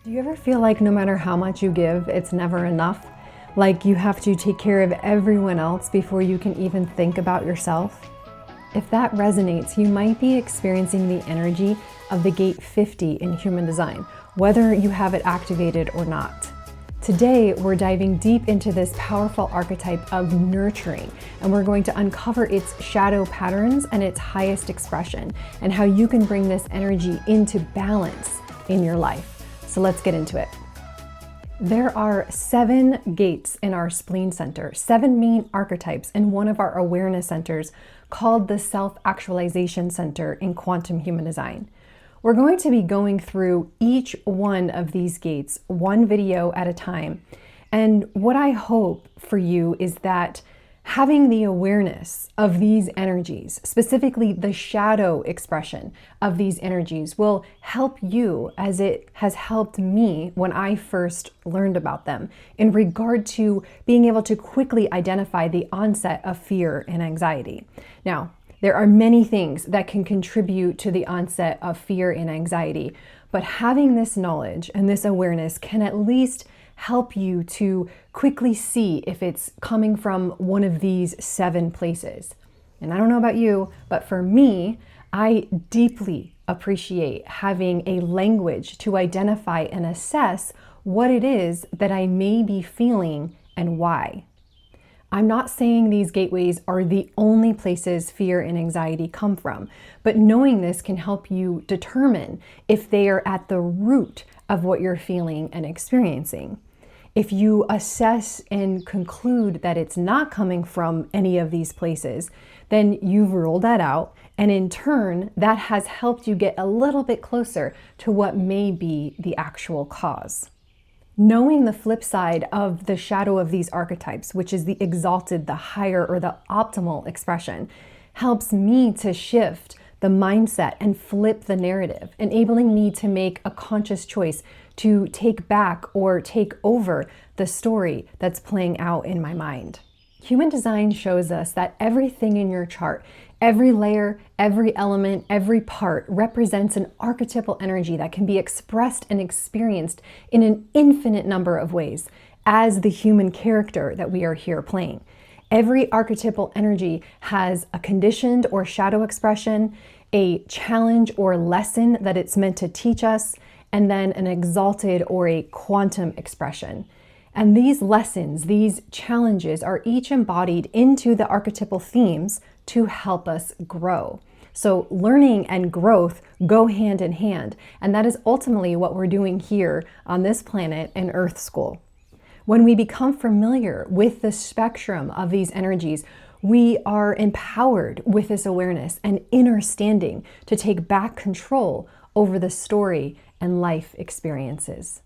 Do you ever feel like no matter how much you give, it's never enough? Like you have to take care of everyone else before you can even think about yourself? If that resonates, you might be experiencing the energy of the gate 50 in human design, whether you have it activated or not. Today, we're diving deep into this powerful archetype of nurturing, and we're going to uncover its shadow patterns and its highest expression, and how you can bring this energy into balance in your life. So let's get into it. There are 7 gates in our spleen center, 7 main archetypes in one of our awareness centers called the Self-Actualization Center in quantum human design. We're going to be going through each one of these gates, one video at a time. And what I hope for you is that having the awareness of these energies, specifically the shadow expression of these energies, will help you as it has helped me when I first learned about them in regard to being able to quickly identify the onset of fear and anxiety. Now, there are many things that can contribute to the onset of fear and anxiety, but having this knowledge and this awareness can at least help you to quickly see if it's coming from one of these 7 places. And I don't know about you, but for me, I deeply appreciate having a language to identify and assess what it is that I may be feeling and why. I'm not saying these gateways are the only places fear and anxiety come from, but knowing this can help you determine if they are at the root of what you're feeling and experiencing. If you assess and conclude that it's not coming from any of these places, then you've ruled that out, and in turn, that has helped you get a little bit closer to what may be the actual cause. Knowing the flip side of the shadow of these archetypes, which is the exalted, the higher, or the optimal expression, helps me to shift the mindset and flip the narrative, enabling me to make a conscious choice to take back or take over the story that's playing out in my mind. Human design shows us that everything in your chart, every layer, every element, every part represents an archetypal energy that can be expressed and experienced in an infinite number of ways as the human character that we are here playing. Every archetypal energy has a conditioned or shadow expression, a challenge or lesson that it's meant to teach us, and then an exalted or a quantum expression. And these lessons, these challenges are each embodied into the archetypal themes to help us grow. So learning and growth go hand in hand, and that is ultimately what we're doing here on this planet in Earth School. When we become familiar with the spectrum of these energies, we are empowered with this awareness and understanding to take back control over the story and life experiences.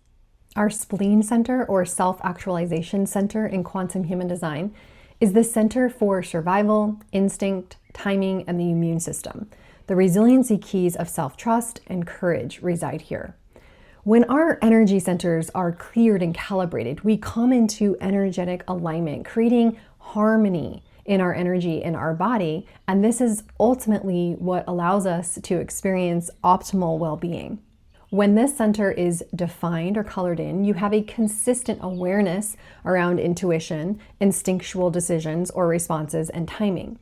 Our Spleen Center, or Self-Actualization Center in quantum human design, is the center for survival, instinct, timing, and the immune system. The resiliency keys of self-trust and courage reside here. When our energy centers are cleared and calibrated, we come into energetic alignment, creating harmony in our energy, in our body, and this is ultimately what allows us to experience optimal well-being. When this center is defined or colored in, you have a consistent awareness around intuition, instinctual decisions or responses, and timing.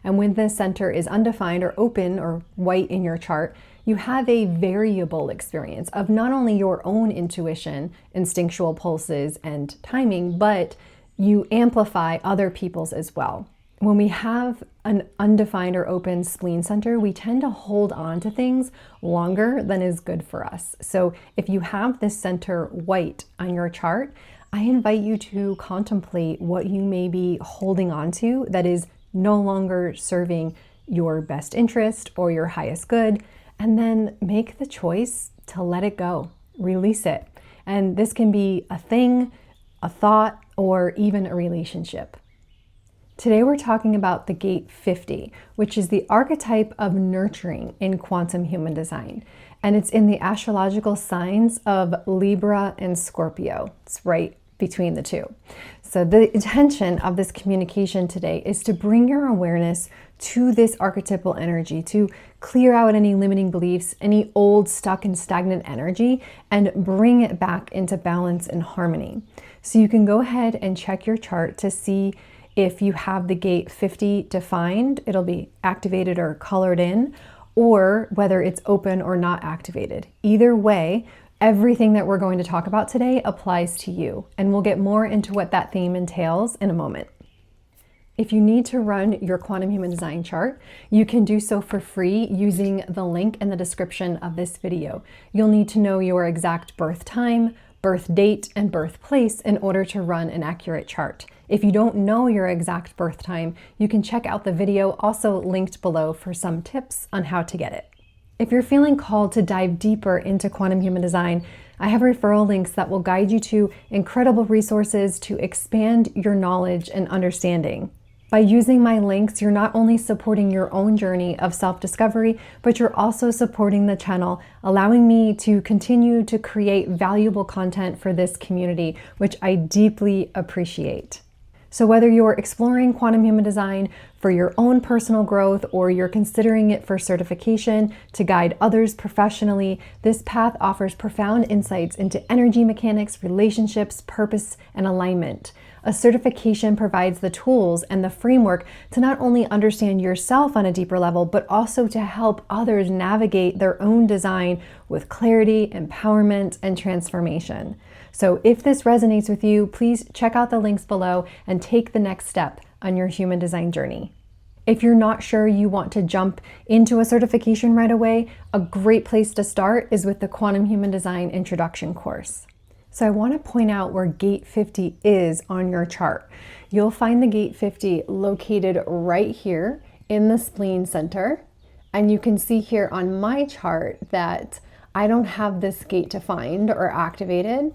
And when this center is undefined or open or white in your chart, you have a variable experience of not only your own intuition, instinctual pulses, and timing, but you amplify other people's as well. When we have an undefined or open spleen center, we tend to hold on to things longer than is good for us. So if you have this center white on your chart, I invite you to contemplate what you may be holding on to that is no longer serving your best interest or your highest good, and then make the choice to let it go, release it. And this can be a thing, a thought, or even a relationship. Today we're talking about the gate 50, which is the archetype of nurturing in quantum human design. And it's in the astrological signs of Libra and Scorpio. It's right between the two. So the intention of this communication today is to bring your awareness to this archetypal energy, to clear out any limiting beliefs, any old, stuck and stagnant energy, and bring it back into balance and harmony. So you can go ahead and check your chart to see if you have the gate 50 defined, it'll be activated or colored in, or whether it's open or not activated. Either way, everything that we're going to talk about today applies to you, and we'll get more into what that theme entails in a moment. If you need to run your quantum human design chart, you can do so for free using the link in the description of this video. You'll need to know your exact birth time, birth date, and birthplace in order to run an accurate chart. If you don't know your exact birth time, you can check out the video also linked below for some tips on how to get it. If you're feeling called to dive deeper into quantum human design, I have referral links that will guide you to incredible resources to expand your knowledge and understanding. By using my links, you're not only supporting your own journey of self-discovery, but you're also supporting the channel, allowing me to continue to create valuable content for this community, which I deeply appreciate. So whether you're exploring quantum human design for your own personal growth or you're considering it for certification to guide others professionally, this path offers profound insights into energy mechanics, relationships, purpose, and alignment. A certification provides the tools and the framework to not only understand yourself on a deeper level, but also to help others navigate their own design with clarity, empowerment, and transformation. So if this resonates with you, please check out the links below and take the next step on your human design journey. If you're not sure you want to jump into a certification right away, a great place to start is with the Quantum Human Design Introduction course. So I want to point out where gate 50 is on your chart. You'll find the gate 50 located right here in the Spleen Center. And you can see here on my chart that I don't have this gate defined or activated.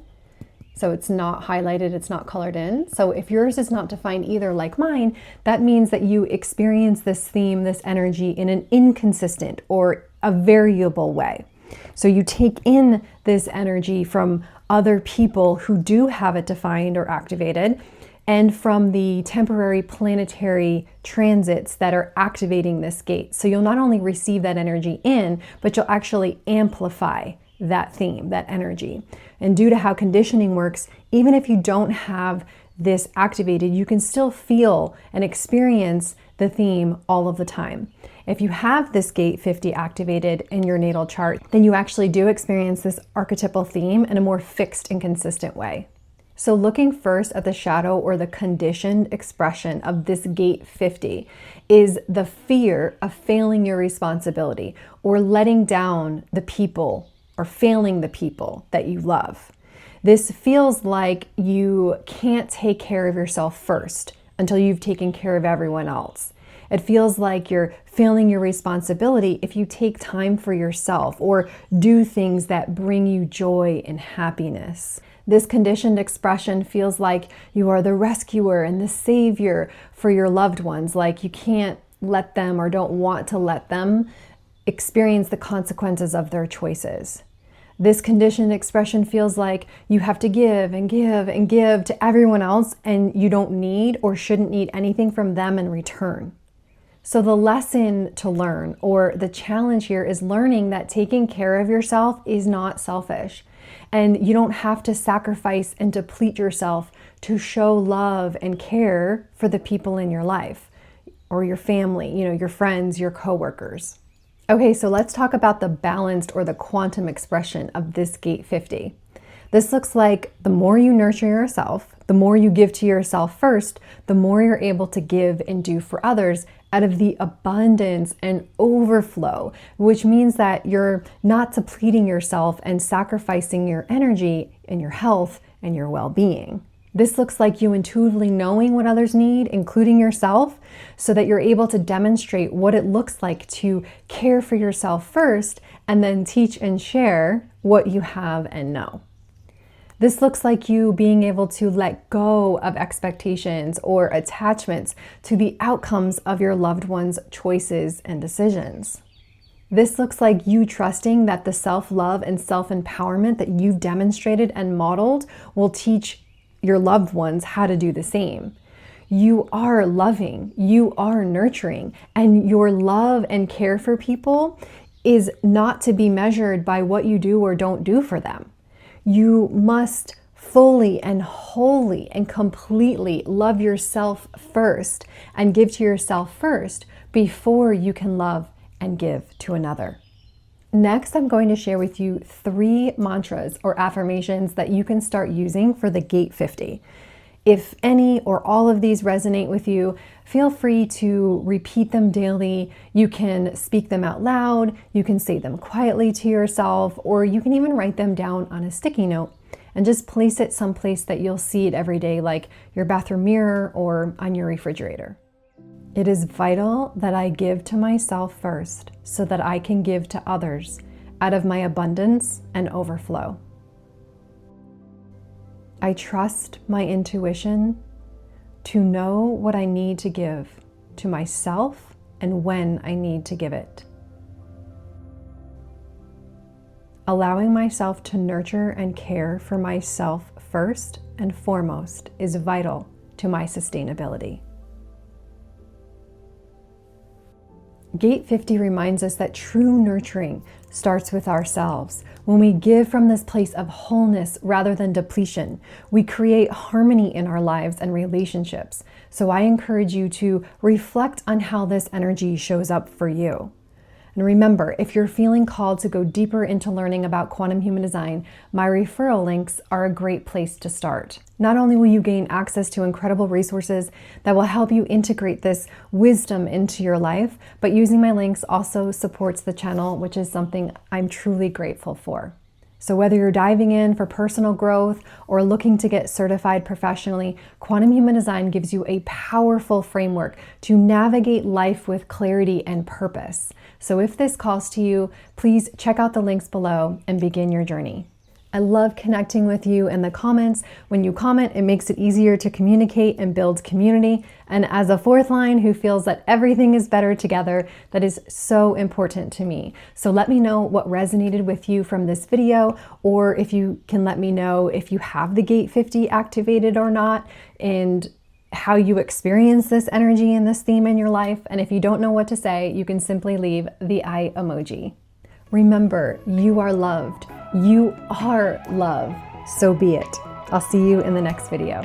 So it's not highlighted, it's not colored in. So if yours is not defined either like mine, that means that you experience this theme, this energy in an inconsistent or a variable way. So you take in this energy from other people who do have it defined or activated, and from the temporary planetary transits that are activating this gate. So you'll not only receive that energy in, but you'll actually amplify that theme, that energy. And due to how conditioning works, even if you don't have this activated, you can still feel and experience the theme all of the time. If you have this gate 50 activated in your natal chart, then you actually do experience this archetypal theme in a more fixed and consistent way. So looking first at the shadow or the conditioned expression of this gate 50 is the fear of failing your responsibility or letting down the people or failing the people that you love. This feels like you can't take care of yourself first until you've taken care of everyone else. It feels like you're failing your responsibility if you take time for yourself or do things that bring you joy and happiness. This conditioned expression feels like you are the rescuer and the savior for your loved ones, like you can't let them or don't want to let them experience the consequences of their choices. This conditioned expression feels like you have to give and give and give to everyone else, and you don't need or shouldn't need anything from them in return. So the lesson to learn, or the challenge here, is learning that taking care of yourself is not selfish. And you don't have to sacrifice and deplete yourself to show love and care for the people in your life, or your family, your friends, your coworkers. Okay, so let's talk about the balanced or the quantum expression of this gate 50. This looks like the more you nurture yourself, the more you give to yourself first, the more you're able to give and do for others out of the abundance and overflow, which means that you're not depleting yourself and sacrificing your energy and your health and your well-being. This looks like you intuitively knowing what others need, including yourself, so that you're able to demonstrate what it looks like to care for yourself first and then teach and share what you have and know. This looks like you being able to let go of expectations or attachments to the outcomes of your loved ones' choices and decisions. This looks like you trusting that the self-love and self-empowerment that you've demonstrated and modeled will teach your loved ones how to do the same. You are loving, you are nurturing, and your love and care for people is not to be measured by what you do or don't do for them. You must fully and wholly and completely love yourself first and give to yourself first before you can love and give to another. Next, I'm going to share with you 3 mantras or affirmations that you can start using for the Gate 50. If any or all of these resonate with you, feel free to repeat them daily. You can speak them out loud, you can say them quietly to yourself, or you can even write them down on a sticky note and just place it someplace that you'll see it every day, like your bathroom mirror or on your refrigerator. It is vital that I give to myself first so that I can give to others out of my abundance and overflow. I trust my intuition to know what I need to give to myself and when I need to give it. Allowing myself to nurture and care for myself first and foremost is vital to my sustainability. Gate 50 reminds us that true nurturing starts with ourselves. When we give from this place of wholeness rather than depletion, we create harmony in our lives and relationships. So I encourage you to reflect on how this energy shows up for you. And remember, if you're feeling called to go deeper into learning about quantum human design, my referral links are a great place to start. Not only will you gain access to incredible resources that will help you integrate this wisdom into your life, but using my links also supports the channel, which is something I'm truly grateful for. So whether you're diving in for personal growth or looking to get certified professionally, Quantum Human Design gives you a powerful framework to navigate life with clarity and purpose. So if this calls to you, please check out the links below and begin your journey. I love connecting with you in the comments. When you comment, it makes it easier to communicate and build community. And as a fourth line who feels that everything is better together, that is so important to me. So let me know what resonated with you from this video, or if you can let me know if you have the Gate 50 activated or not, and how you experience this energy and this theme in your life. And if you don't know what to say, you can simply leave the eye emoji. Remember, you are loved. You are love. So be it. I'll see you in the next video.